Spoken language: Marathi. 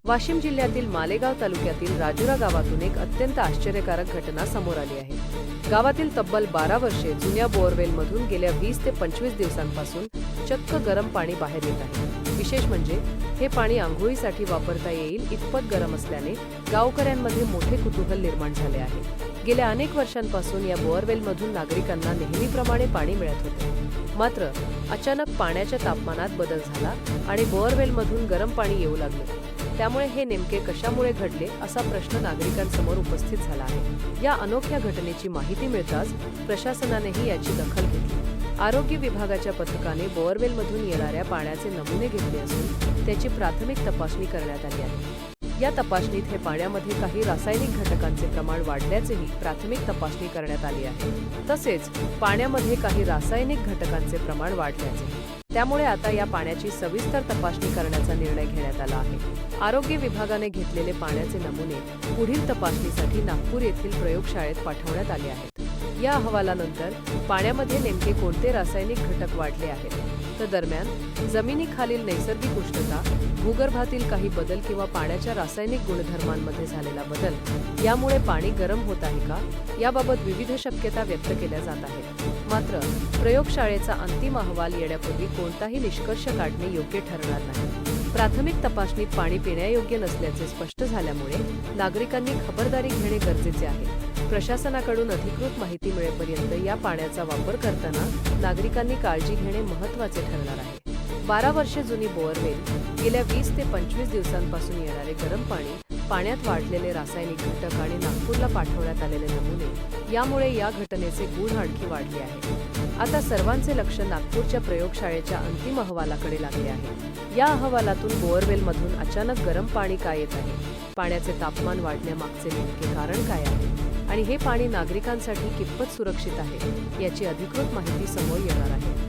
वाशिम जिल्ह्यातील मालेगाव तालुक्यातील राजुरा गावातून एक अत्यंत आश्चर्यकारक घटना समोर आली आहे। गावातील तब्बल 12 वर्षे जुन्या बोअरवेलमधून गेल्या 20 ते 25 दिवसांपासून चक्क गरम पाणी बाहेर येत आहे। विशेष म्हणजे हे पाणी आंघोळीसाठी वापरता येईल इतपत गरम असल्याने गावकऱ्यांमध्ये मोठे कुतूहल निर्माण झाले आहे। गेल्या अनेक वर्षांपासून या बोअरवेलमधून नागरिकांना नेहमीप्रमाणे पाणी मिळत होते। मात्र अचानक पाण्याच्या तापमानात बदल झाला आणि बोअरवेलमधून गरम पाणी येऊ लागले। त्यामुळे हे नेमके कशामुळे घडले असा प्रश्न नागरिकांसमोर उपस्थित झाला आहे। या अनोख्या घटनेची माहिती मिळताच प्रशासनानेही याची दखल घेतली। आरोग्य विभागाच्या पथकाने बोअरवेलमधून येणाऱ्या पाण्याचे नमुने घेतले असून त्याची प्राथमिक तपासणी करण्यात आली आहे। या तपासणीत हे पाण्यामध्ये काही रासायनिक घटकांचे प्रमाण वाढल्याचेही प्राथमिक तपासणी करण्यात आली आहे। तसेच पाण्यामध्ये काही रासायनिक घटकांचे प्रमाण वाढल्याचे, त्यामुळे आता या पाण्याची सविस्तर तपासणी करण्याचा निर्णय घेण्यात आला आहे। आरोग्य विभागाने घेतलेले पाण्याचे नमुने पुढील तपासणीसाठी नागपूर येथील प्रयोगशाळेत पाठवण्यात आले आहेत। या अहवालानंतर पाण्यामध्ये नेमके कोणते रासायनिक घटक वाढले आहेत, तर दरम्यान जमिनीखालील नैसर्गिक उष्णता, भूगर्भातील काही बदल किंवा पाण्याच्या रासायनिक गुणधर्मांमध्ये झालेला बदल यामुळे पाणी गरम होत आहे का, याबाबत विविध शक्यता व्यक्त केल्या जात आहेत। मात्र प्रयोगशाळेचा अंतिम अहवाल येण्यापूर्वी कोणताही निष्कर्ष काढणे योग्य ठरणार नाही। प्राथमिक तपासणीत पाणी पिण्यायोग्य नसल्याचे स्पष्ट झाल्यामुळे नागरिकांनी खबरदारी घेणे गरजेचे आहे। प्रशासनाकडून अधिकृत माहिती मिळेपर्यंत या पाण्याचा वापर करताना नागरिकांनी काळजी घेणे महत्त्वाचे ठरणार आहे। 12 वर्षे जुनी बोअरवेल, गेल्या 20 ते 25 दिवसांपासून येणारे गरम पाणी, पाण्यात वाढलेले रासायनिक घटक आणि नागपूरला पाठवण्यात आलेले नमुने यामुळे या घटनेचे गूढ आणखी वाढले आहे। आता सर्वांचे लक्ष नागपूरच्या प्रयोगशाळेच्या अंतिम अहवालाकडे लागले आहे। या अहवालातून बोअरवेलमधून अचानक गरम पाणी का येत आहे, पाण्याचे तापमान वाढण्यामागचे नेमके कारण काय आहे आणि हे पाणी नागरिकांसाठी कितपत सुरक्षित आहे याची अधिकृत माहिती समोर येणार आहे।